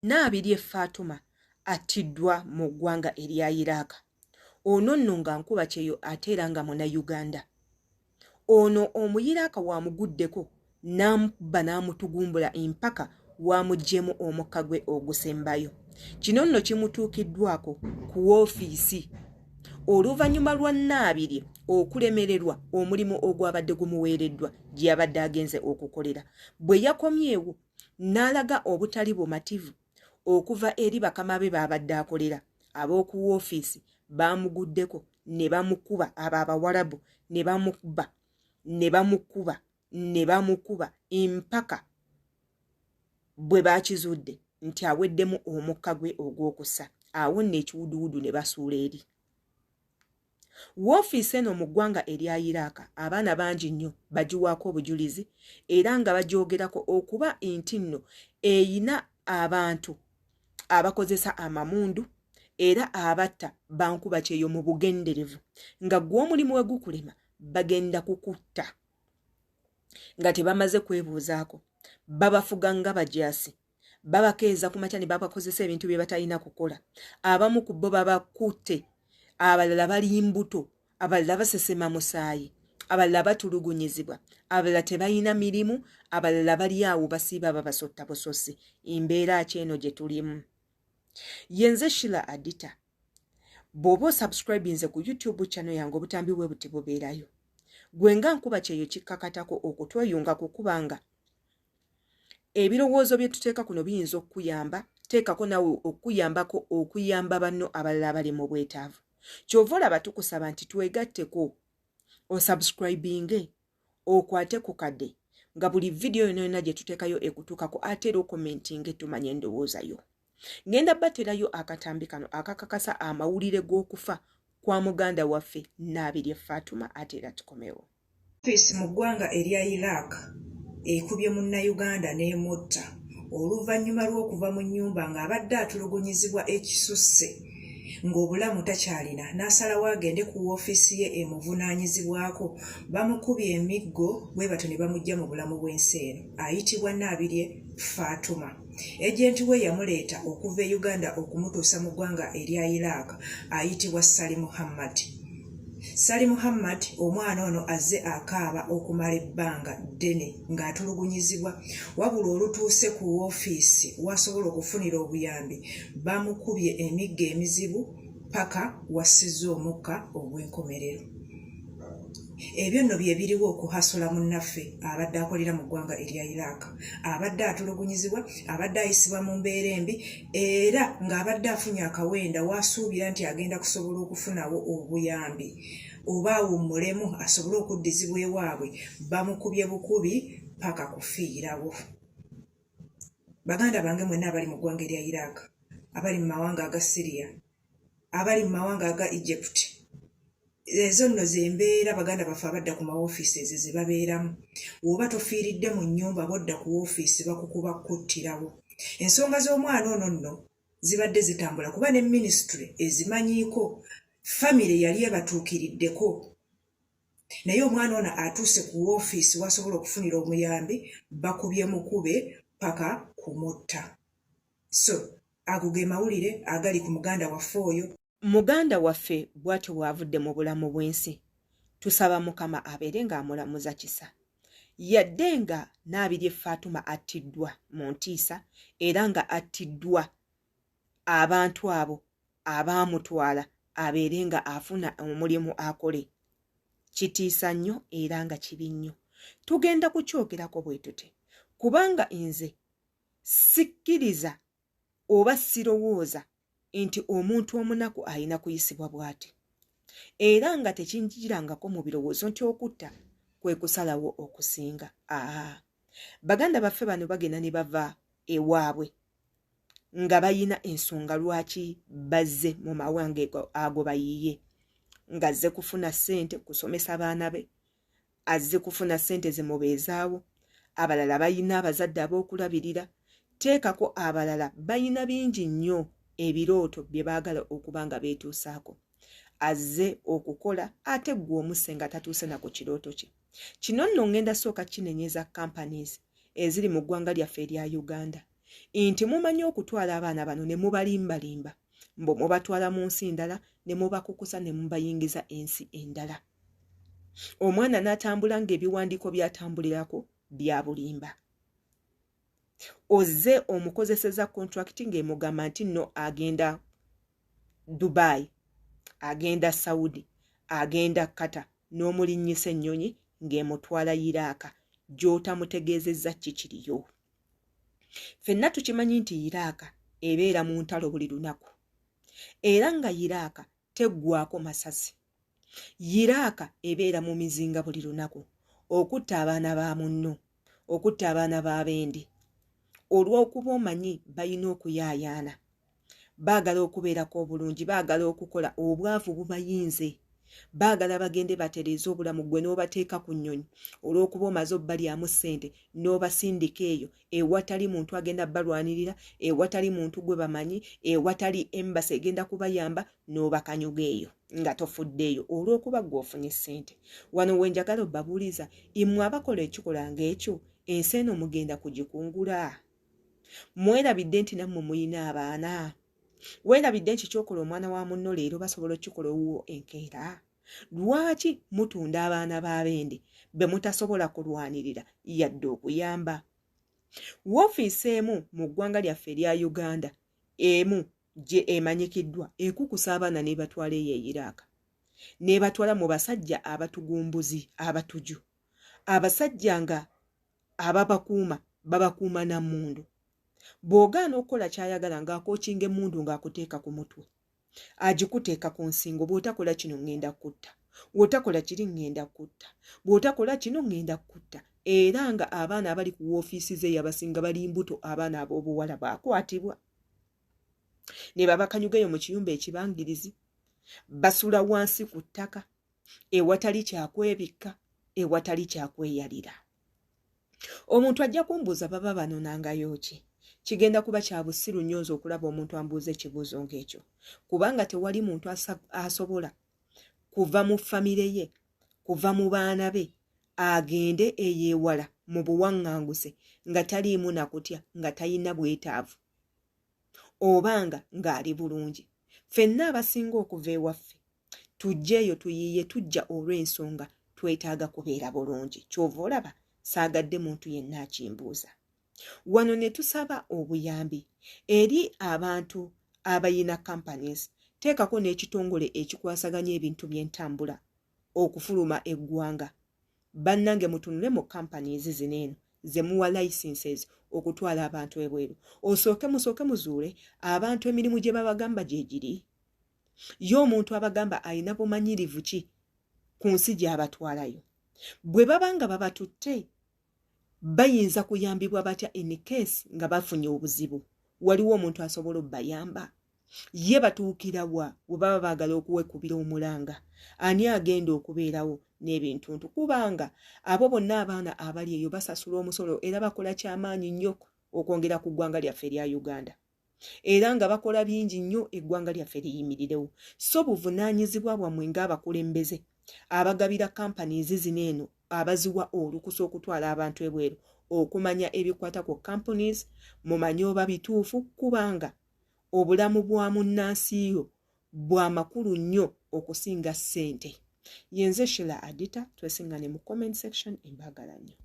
Naabirye Fatuma atiddwa mu ggwanga erya Iraq. Ono nno nga nkuba kyeyo ate era nga Munnayuganda. Ono Omuyiraaka waamuguddeko n'amukuba n'amutugumbula empaka waamuggyemu omukka gwe ogusembayo. Kino nno kimutuukiddwako ku woofiisi oluvannyuma lwa Naabirye okulemererwa omulimu ogwabadde gumuweereddwa gye yabadde agenze okukolera. Bwe yakomyewo n'alaga obutali bumativu okuva eri bakama be baabadde akolera. Ab'oku woofiisi baamuguddeko ne bamukuba, abo Abawarabu ne bamukuba empaka bwe baakizudde nti aweddemu omukka gwe ogw'okussa. Awo nno ekiwuduwudu ne basuula eri. Woofiisi eno mu ggwanga erya Iraq abaana bangi nnyo bagiwaako obujulizi era nga bagyogerako okuba nti nno eyina abantu abakozesa amamundu era abatta bankuba kyeyo mu bugenderevu nga gw'omulimu we gukulema bagenda kukutta nga tebamaze kwebuuzaako. Babafuga nga bajaasi, babakeeza ku makya ne babakozesa ebintu bye batalina kukola. Abamu ku bo babakutte, abalala bali mbuto, abalala basesema musaayi, abalala batulugunyizibwa, abalala tebalina mirimu, abalala bali awo basiiba babasotta busosi. Embeera ki eno gye tulimu? Yenze Sheila Adita. Bw'oba osubscribinze ku YouTube channel yange obutambi bwe buti bubeerayo. Gwe nga nkuba kyeyo kikkakatako okutweyunga kukubanga ebirowoozo bye tuteeka kuno biyinza okukuyamba, teekako nawe okuyambako okuyamba banno abalala abali mu bwetaavu. Kyova olaba tukusaba nti twegatteko osubscribinge, okwate ku kadde nga buli vidiyo yonna gye tuteekayo ekutuukako ate era okomentinge tumanye endowooza yo. Ngenda baterayo akatambi kano akakakasa amawulire g'okufa kwa muganda waffe Naabirye Fatuma ate era tukomewo. Woofiisi mu ggwanga erya Iraq ekubye Munnayuganda n'emutta oluvannyuma lw'okuva mu nnyumba ng'abadde atulugunyizibwa ekisusse ng'obulamu takyalina, n'asalawo agende ku woofiisi ye emuvunaanyizibwako. Bamukubye emiggo bwe batyo ne bamuggya mu bulamu bw'ensi eno. Ayitibwa Naabirye Fatuma. Ejenti we yamuleeta okuva e Uganda okumutuusa mu ggwanga erya Iraq ayitibwa Sali Muhammad. Sali Muhammad omwana ono azze akaaba okumala ebbanga ddene ng'atulugunyizibwa, wabula olutuuse ku woofiisi wasobola okufunira obuyambi bamukubye emiggo emizibu paka wassizza omukka ogw'enkomerero. Ebyo nno bye biriwo okuhasula munnaffe abadde akolera mu ggwanga erya Iraq, abadde atulugunyizibwa, abadde ayisibwa mu mbeera embi era ng'abadde afunye akawenda wasuubira nti agenda kusobola okufunawo obuyambi oba awummulemu asobole okuddizibwa ewaabwe. Bamukubye bukubi paka kufiirawo. Baganda bange mwenna abali mu ggwanga erya Iraq, abali mu mawanga aga Syria, abali mu mawanga aga Egypt, ezo nno zembeera baganda baffe abadda ku mawoofiisi ezo ze babeeramu. Woba tofiiridde mu nnyumba bodda ku woofiisi bakukuba kuttirawo. Ensonga z'omwana ono nno zibadde zitambula kuba ne minisitule ezimanyiiko, famire yali ebatuukiriddeko. Naye omwana ono atuuse ku woofiisi wasobola okufunira omuyambi bakubye mukube paka kumutta. So ago ge mawulire agali ku muganda waffe oyo. Muganda waffe bw'atyo bw'avudde mu bulamu bw'ensi. Tusaba Mukama abeere ng'amulamuza kisa. Yadde nga Naabirye Fatuma attiddwa mu ntiisa era nga attiddwa abantu abo abaamutwala abeere nga afuna omulimu akole. Kitiisa nnyo era nga kibi nnyo. Tugenda kukyogerako bwe tuti kubanga nze sikkiriza oba sirowooza nti omuntu omunaku ayina kuyisibwa bw'ati. Era nga tekinjirangako mu birowoozo nti okutta kwe kusalawo okusinga. Baganda baffe bano bagenda ne bava ewaabwe nga bayina ensonga lwaki bazze mu mawanga ago bayiye. Ng'azze kufuna ssente kusomesa baana be, azze kufuna ssente zimubeezaawo, abalala bayina abazadde ab'okulabirira, teekako abalala bayina bingi nnyo ebirooto bye baagala okuba nga beetuusaako. Azze okukola ate gwe omusse nga tatuuse na ku kirooto kye. Kino nno ngenda sooka kinenyeza companies eziri mu ggwanga lyaffe erya Uganda. nti mumanyi okutwala abaana bano ne mubalimbalimba mbo mubatwala mu nsi ndala ne mubakukusa ne mubayingiza ensi endala. Omwana n'atambula ng'ebiwandiiko by'atambulirako bya bulimba. Ozze omukozeseza kontrakiti ng'emugamba nti nno agenda Dubai, agenda Saudi, agenda Qatar, n'omulinnyisa ennyonyi ng'emutwala Iraaka gy'otamutegeezezza kikiriyo. Ffenna tukimanyi nti Iraaka ebeera mu ntalo buli lunaku. Era nga Iraaka teggwako masasi. Iraaka ebeera mu mizinga buli lunaku okutta abaana ba munno, okutta abaana b'abendi. Olw'okuba omanyi balina okuyaayaana, baagala okubeerako obulungi, baagala okukola, obwavu bubayinze, baagala bagende batereeze obulamu, gwe n'obateeka ku nnyonyi olw'okuba omaze obbalyamu ssente n'obasindika eyo ewatali muntu agenda balwanirira, ewatali muntu gwe bamanyi, ewatali embasi egenda kubayamba, n'obakanyuga eyo nga tofuddeeyo olw'okuba gw'ofunye ssente. Wano wenjagala obbabuuliza, mmwe abakola ekikola ng'ekyo ensi eno mugenda kugikungula? Mwerabidde nti nammwe muyina abaana? Weerabidde nti kyokola omwana wa munno leero basobola okukikola owuwo enkeera? Lwaki mutunda abaana b'abendi be mutasobola kulwanirira yadde okuyamba? Woofiisi emu mu ggwanga lyaffe erya Uganda emu gye emanyikiddwa ekukusa abaana n'ebatwala eyo e Iraaka, n'ebatwala mu basajja abatugumbuzi abatuju, abasajja nga ababakuuma babakuuma na mmundu. Bw'ogaana okukola ky'ayagala ng'akookinga emmundu ng'akuteeka ku mutwe, agikuteeka ku nsingo, bw'otakola kino ŋŋenda kutta, bw'otakola kiri ŋŋenda kutta, bw'otakola kino ŋŋenda kutta. Era nga abaana abali ku woofiisi ze yabasinga bali mbuto, abaana ab'obuwala baakwatibwa ne babakanyuga eyo mu kiyumba ekibangirizi, basula wansi ku ttaka ewatali kyakwebikka, ewatali kyakweyalira. Omuntu ajja kumbuuza baba banonangayo ki? Kigenda kuba kya bussiru nnyo nze okulaba omuntu ambuuza ekibuuzo ng'ekyo, kubanga tewali muntu asobola kuva mu famire ye, kuva mu baana be, agende eyeewala mu buwaŋŋanguse nga taliimu na kutya, nga talina bwetaavu, obanga ng'ali bulungi. Ffenna abasinga okuva ewaffe tujja eyo tuyiiye, tujja olw'ensonga twetaaga kubeera bulungi. Kyova olaba saagadde muntu yenna akimbuuza. Wano ne tusaba obuyambi eri abantu abayina companies, teekako n'ekitongole ekikwasaganya ebintu by'entambula okufuluma eggwanga. Bannange mutunule mu companies zino eno ze muwa licenses okutwala abantu ebweru. Musooke muzuule abantu emirimu gye babagamba gye giri. Ye omuntu abagamba alina bumanyirivu ki ku nsi gy'abatwalayo. Bwe babanga babatutte, bayinza kuyambibwa batya in case nga bafunye obuzibu? Waliwo omuntu asobola obbayamba? Ye batuukira wa bwe baba baagala okuwekubira omulanga? Ani agenda okubeerawo n'ebintu ntu? Kubanga abo bonna abaana abali eyo basasula omusolo era bakola kyamaanyi nnyo okwongera ku ggwanga lyaffe erya Uganda, era nga bakola bingi nnyo eggwanga lyaffe liyimirirewo. So buvunaanyizibwa bwammwe ng'abakulembeze abagabira companies zino eno abaziwa olukusa okutwala abantu ebweru okumanya ebikwata ku companies, mumanye oba bituufu, kubanga obulamu bwa munnansi yo bwa makulu nnyo okusinga ssente. Yenze Sheila Adita, twesingane mu comment section. Embagala nnyo.